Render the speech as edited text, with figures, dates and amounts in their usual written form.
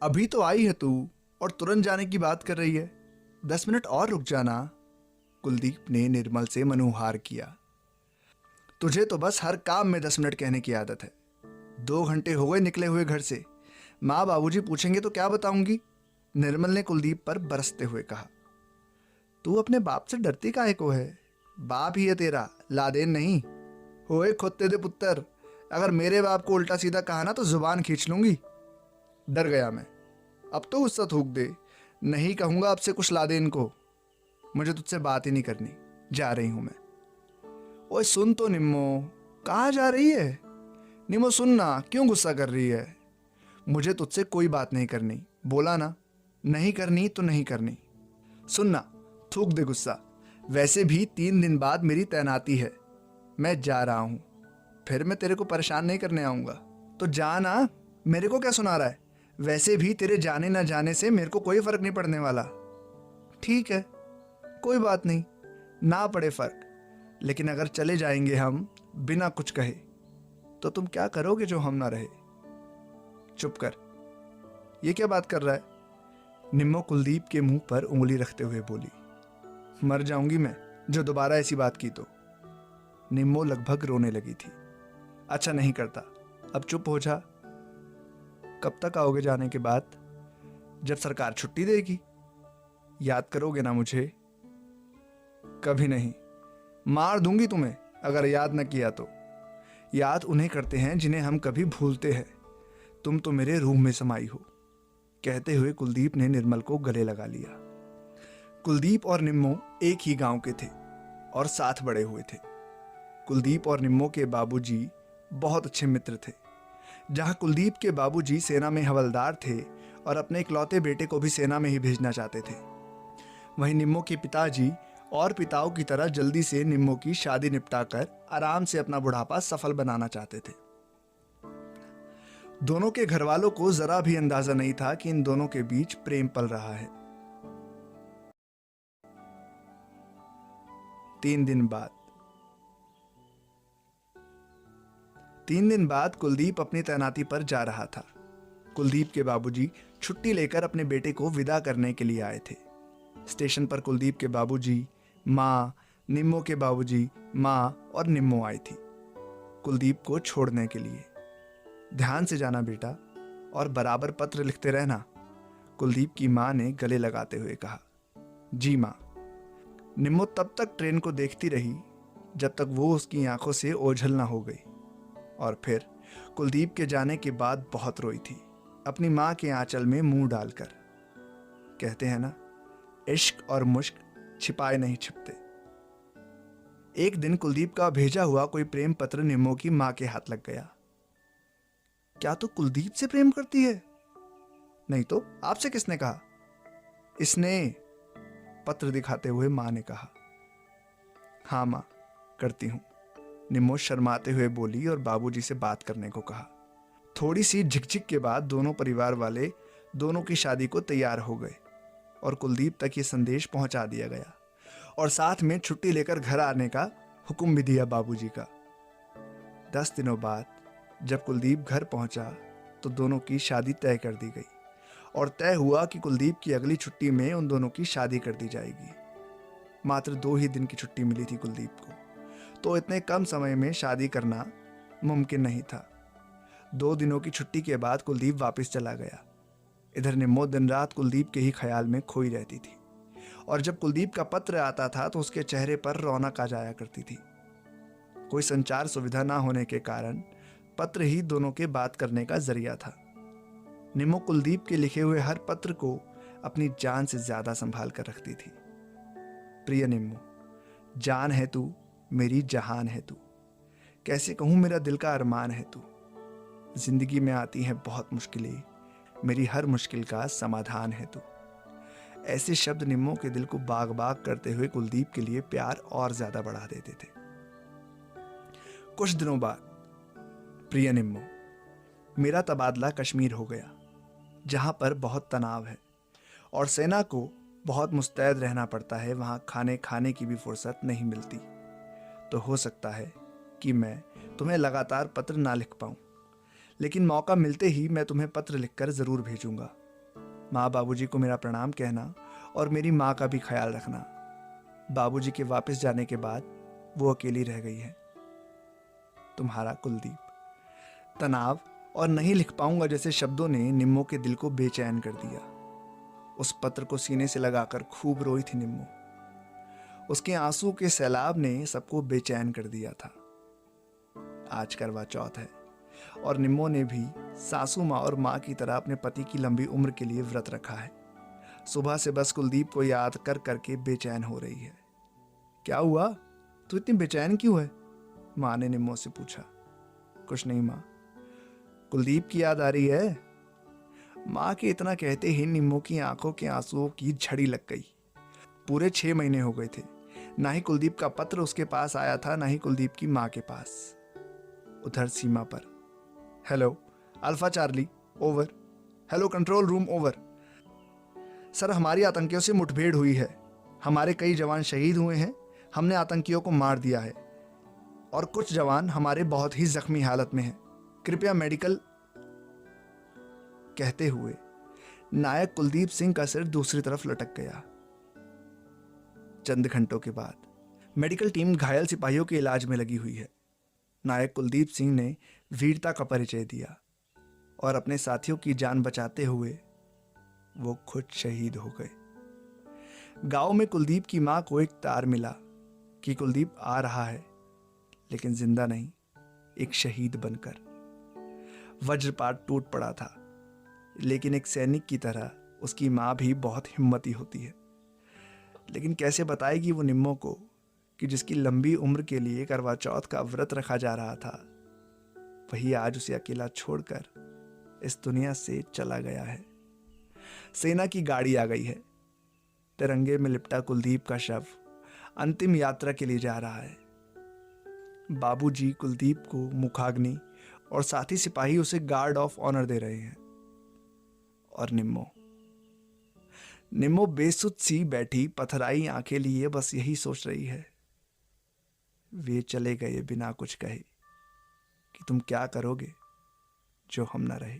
अभी तो आई है तू और तुरंत जाने की बात कर रही है। 10 मिनट और रुक जाना। कुलदीप ने निर्मल से मनोहार किया। तुझे तो बस हर काम में 10 मिनट कहने की आदत है। 2 घंटे हो गए निकले हुए घर से। माँ बाबूजी पूछेंगे तो क्या बताऊंगी? निर्मल ने कुलदीप पर बरसते हुए कहा। तू अपने बाप से डरती काहे को है? बाप ही है तेरा, लादेन नहीं। होए खोते दे पुत्तर, अगर मेरे बाप को उल्टा सीधा कहा ना तो जुबान खींच लूंगी। डर गया मैं। अब तो गुस्सा थूक दे। नहीं कहूंगा आपसे कुछ लादेन को। मुझे तुझसे बात ही नहीं करनी। जा रही हूं मैं। ओए सुन तो निम्मो। कहाँ जा रही है? निम्मो सुनना, क्यों गुस्सा कर रही है? मुझे तुझसे कोई बात नहीं करनी, बोला ना। नहीं करनी तो नहीं करनी। सुनना, थूक दे गुस्सा। वैसे भी 3 दिन बाद मेरी तैनाती है। मैं जा रहा हूं। फिर मैं तेरे को परेशान नहीं करने आऊंगा। तो जा ना। मेरे को क्या सुना रहा है? वैसे भी तेरे जाने ना जाने से मेरे को कोई फर्क नहीं पड़ने वाला। ठीक है, कोई बात नहीं, ना पड़े फर्क। लेकिन अगर चले जाएंगे हम बिना कुछ कहे तो तुम क्या करोगे जो हम ना रहे? चुप कर। ये क्या बात कर रहा है? निम्मो कुलदीप के मुंह पर उंगली रखते हुए बोली। मर जाऊंगी मैं जो दोबारा ऐसी बात की तो। निम्मो लगभग रोने लगी थी। अच्छा नहीं करता, अब चुप हो जा। कब तक आओगे जाने के बाद? जब सरकार छुट्टी देगी। याद करोगे ना मुझे? कभी नहीं। मार दूंगी तुम्हें अगर याद न किया तो। याद उन्हें करते हैं जिन्हें हम कभी भूलते हैं। तुम तो मेरे रूह में समाई हो। कहते हुए कुलदीप ने निर्मल को गले लगा लिया। कुलदीप और निम्मो एक ही गांव के थे और साथ बड़े हुए थे। कुलदीप और निम्मो के बाबूजी बहुत अच्छे मित्र थे। जहां कुलदीप के बाबूजी सेना में हवलदार थे और अपने इकलौते बेटे को भी सेना में ही भेजना चाहते थे, वहीं निम्मो के पिताजी और पिताओं की तरह जल्दी से निम्मो की शादी निपटाकर आराम से अपना बुढ़ापा सफल बनाना चाहते थे। दोनों के घर वालों को जरा भी अंदाजा नहीं था कि इन दोनों के बीच प्रेम पल रहा है। 3 दिन बाद 3 दिन बाद कुलदीप अपनी तैनाती पर जा रहा था। कुलदीप के बाबूजी छुट्टी लेकर अपने बेटे को विदा करने के लिए आए थे। स्टेशन पर कुलदीप के बाबूजी, माँ, निम्मो के बाबूजी, माँ और निम्मो आई थी कुलदीप को छोड़ने के लिए। ध्यान से जाना बेटा और बराबर पत्र लिखते रहना, कुलदीप की माँ ने गले लगाते हुए कहा। जी माँ। निम्मो तब तक ट्रेन को देखती रही जब तक वो उसकी आंखों से ओझल ना हो गई, और फिर कुलदीप के जाने के बाद बहुत रोई थी, अपनी माँ के आंचल में मुंह डालकर। कहते हैं ना, इश्क और मुश्क छिपाए नहीं छिपते। एक दिन कुलदीप का भेजा हुआ कोई प्रेम पत्र निम्मो की माँ के हाथ लग गया। क्या तू कुलदीप से प्रेम करती है? नहीं तो आपसे किसने कहा? इसने, पत्र दिखाते हुए माँ ने कहा। हाँ माँ, करती हूँ, निम्मो शर्माते हुए बोली और बाबूजी से बात करने को कहा। थोड़ी सी झिकझिक के बाद दोनों परिवार वाले दोनों की शादी को तैयार हो गए और कुलदीप तक ये संदेश पहुंचा दिया गया और साथ में छुट्टी लेकर घर आने का हुक्म भी दिया बाबूजी का। 10 दिनों बाद जब कुलदीप घर पहुंचा तो दोनों की शादी तय कर दी गई और तय हुआ कि कुलदीप की अगली छुट्टी में उन दोनों की शादी कर दी जाएगी। मात्र 2 ही दिन की छुट्टी मिली थी कुलदीप को, तो इतने कम समय में शादी करना मुमकिन नहीं था। 2 दिनों की छुट्टी के बाद कुलदीप वापस चला गया। इधर निम्मो दिन रात कुलदीप के ही ख्याल में खोई रहती थी और जब कुलदीप का पत्र आता था तो उसके चेहरे पर रौनक आ जाया करती थी। कोई संचार सुविधा ना होने के कारण पत्र ही दोनों के बात करने का जरिया था। निम्मो कुलदीप के लिखे हुए हर पत्र को अपनी जान से ज्यादा संभाल कर रखती थी। प्रिय निम्मो, जान है तू, मेरी जहान है तू, कैसे कहूं मेरा दिल का अरमान है तू। जिंदगी में आती हैं बहुत मुश्किलें, मेरी हर मुश्किल का समाधान है तू। ऐसे शब्द निम्मो के दिल को बाग बाग करते हुए कुलदीप के लिए प्यार और ज्यादा बढ़ा देते थे। कुछ दिनों बाद, प्रिय निम्मो, मेरा तबादला कश्मीर हो गया, जहां पर बहुत तनाव है और सेना को बहुत मुस्तैद रहना पड़ता है। वहां खाने खाने की भी फुर्सत नहीं मिलती। तो हो सकता है कि मैं तुम्हें लगातार पत्र ना लिख पाऊं, लेकिन मौका मिलते ही मैं तुम्हें पत्र लिखकर जरूर भेजूंगा। माँ बाबूजी को मेरा प्रणाम कहना और मेरी माँ का भी ख्याल रखना। बाबूजी के वापस जाने के बाद वो अकेली रह गई है। तुम्हारा कुलदीप। तनाव और नहीं लिख पाऊंगा जैसे शब्दों ने निम्मो के दिल को बेचैन कर दिया। उस पत्र को सीने से लगाकर खूब रोई थी निम्मो। उसके आंसू के सैलाब ने सबको बेचैन कर दिया था। आज करवा चौथ है और निम्मो ने भी सासू माँ और माँ की तरह अपने पति की लंबी उम्र के लिए व्रत रखा है। सुबह से बस कुलदीप को याद कर करके बेचैन हो रही है। क्या हुआ, तू इतनी बेचैन क्यों है? माँ ने निम्मो से पूछा। कुछ नहीं माँ, कुलदीप की याद आ रही है। माँ के इतना कहते ही निम्मो की आंखों के आंसुओं की झड़ी लग गई। पूरे 6 महीने हो गए थे, ना ही कुलदीप का पत्र उसके पास आया था, ना ही कुलदीप की माँ के पास। उधर सीमा पर, hello alpha Charlie, over. Hello control room, over. Sir, हमारी आतंकियों से मुठभेड़ हुई है। हमारे कई जवान शहीद हुए हैं। हमने आतंकियों को मार दिया है और कुछ जवान हमारे बहुत ही जख्मी हालत में हैं। कृपया मेडिकल। कहते हुए नायक कुलदीप सिंह का सिर दूसरी तरफ लटक गया। चंद घंटों के बाद मेडिकल टीम घायल सिपाहियों के इलाज में लगी हुई है। नायक कुलदीप सिंह ने वीरता का परिचय दिया और अपने साथियों की जान बचाते हुए वो खुद शहीद हो गए। गांव में कुलदीप की मां को एक तार मिला कि कुलदीप आ रहा है, लेकिन जिंदा नहीं, एक शहीद बनकर। वज्रपात टूट पड़ा था, लेकिन एक सैनिक की तरह उसकी मां भी बहुत हिम्मती होती है। लेकिन कैसे बताएगी वो निम्मो को कि जिसकी लंबी उम्र के लिए करवा चौथ का व्रत रखा जा रहा था, वही आज उसे अकेला छोड़कर इस दुनिया से चला गया है। सेना की गाड़ी आ गई है। तिरंगे में लिपटा कुलदीप का शव अंतिम यात्रा के लिए जा रहा है। बाबूजी कुलदीप को मुखाग्नि और साथी सिपाही उसे गार्ड ऑफ ऑनर दे रहे हैं। और निम्मो बेसुध सी बैठी पथराई आंखें लिए बस यही सोच रही है, वे चले गए बिना कुछ कहे कि तुम क्या करोगे जो हम न रहे।